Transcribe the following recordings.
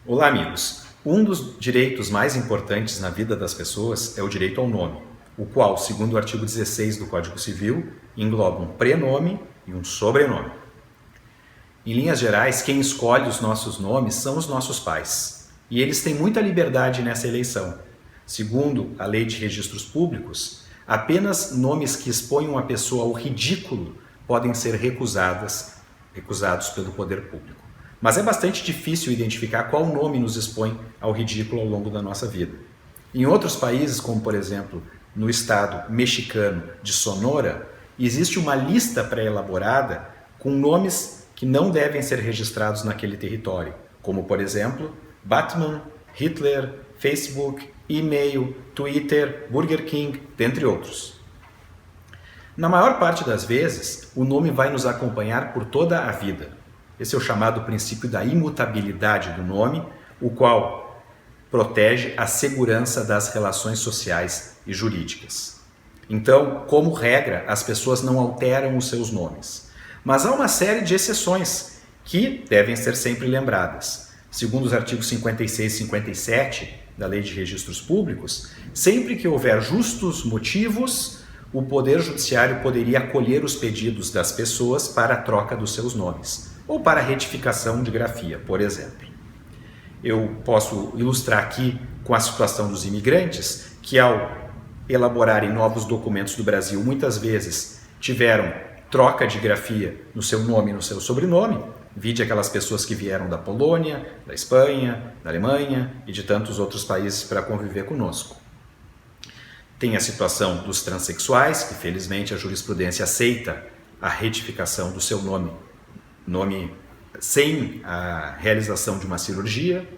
Olá, amigos! Um dos direitos mais importantes na vida das pessoas é o direito ao nome, o qual, segundo o artigo 16 do Código Civil, engloba um prenome e um sobrenome. Em linhas gerais, quem escolhe os nossos nomes são os nossos pais, e eles têm muita liberdade nessa eleição. Segundo a Lei de Registros Públicos, apenas nomes que exponham a pessoa ao ridículo podem ser recusados pelo poder público. Mas é bastante difícil identificar qual nome nos expõe ao ridículo ao longo da nossa vida. Em outros países, como por exemplo no estado mexicano de Sonora, existe uma lista pré-elaborada com nomes que não devem ser registrados naquele território, como por exemplo Batman, Hitler, Facebook, e-mail, Twitter, Burger King, dentre outros. Na maior parte das vezes, o nome vai nos acompanhar por toda a vida. Esse é o chamado princípio da imutabilidade do nome, o qual protege a segurança das relações sociais e jurídicas. Então, como regra, as pessoas não alteram os seus nomes. Mas há uma série de exceções que devem ser sempre lembradas. Segundo os artigos 56 e 57 da Lei de Registros Públicos, sempre que houver justos motivos, o Poder Judiciário poderia acolher os pedidos das pessoas para a troca dos seus nomes, ou para a retificação de grafia, por exemplo. Eu posso ilustrar aqui com a situação dos imigrantes, que ao elaborarem novos documentos do Brasil, muitas vezes tiveram troca de grafia no seu nome e no seu sobrenome, vide aquelas pessoas que vieram da Polônia, da Espanha, da Alemanha e de tantos outros países para conviver conosco. Tem a situação dos transexuais, que felizmente a jurisprudência aceita a retificação do seu nome sem a realização de uma cirurgia,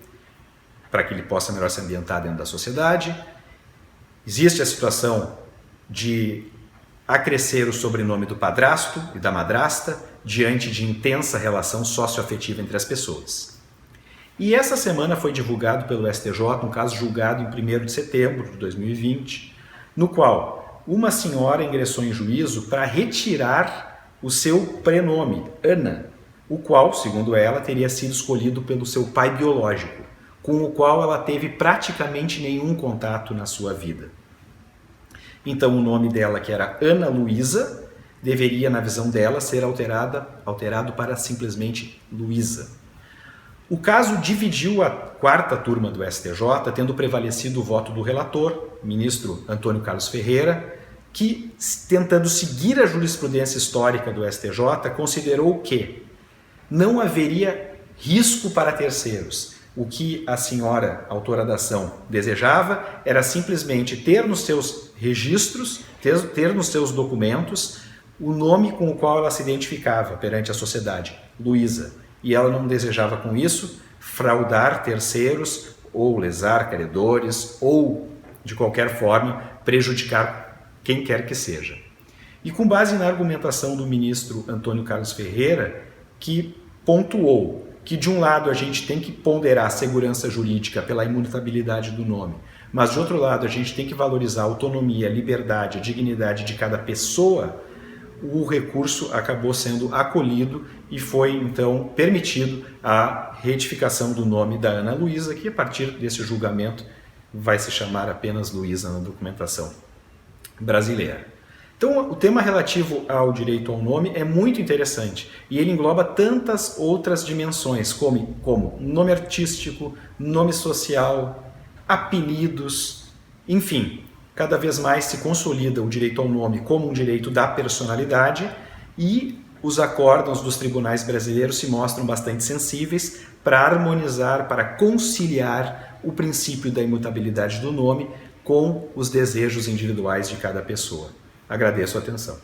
para que ele possa melhor se ambientar dentro da sociedade. Existe a situação de acrescer o sobrenome do padrasto e da madrasta diante de intensa relação socioafetiva entre as pessoas. E essa semana foi divulgado pelo STJ um caso julgado em 1º de setembro de 2020, no qual uma senhora ingressou em juízo para retirar o seu prenome, Ana, o qual, segundo ela, teria sido escolhido pelo seu pai biológico, com o qual ela teve praticamente nenhum contato na sua vida. Então o nome dela, que era Ana Luísa, deveria, na visão dela, ser alterado para simplesmente Luísa. O caso dividiu a 4ª turma do STJ, tendo prevalecido o voto do relator, ministro Antônio Carlos Ferreira, que, tentando seguir a jurisprudência histórica do STJ, considerou que não haveria risco para terceiros. O que a senhora autora da ação desejava era simplesmente ter nos seus registros, ter nos seus documentos, o nome com o qual ela se identificava perante a sociedade, Luísa. E ela não desejava com isso fraudar terceiros ou lesar credores ou, de qualquer forma, prejudicar quem quer que seja. E com base na argumentação do ministro Antônio Carlos Ferreira, que pontuou que de um lado a gente tem que ponderar a segurança jurídica pela imutabilidade do nome, mas de outro lado a gente tem que valorizar a autonomia, a liberdade, a dignidade de cada pessoa, o recurso acabou sendo acolhido e foi então permitido a retificação do nome da Ana Luísa, que a partir desse julgamento vai se chamar apenas Luísa na documentação brasileira. Então, o tema relativo ao direito ao nome é muito interessante e ele engloba tantas outras dimensões, como nome artístico, nome social, apelidos, enfim, cada vez mais se consolida o direito ao nome como um direito da personalidade e os acórdãos dos tribunais brasileiros se mostram bastante sensíveis para harmonizar, para conciliar o princípio da imutabilidade do nome com os desejos individuais de cada pessoa. Agradeço a atenção.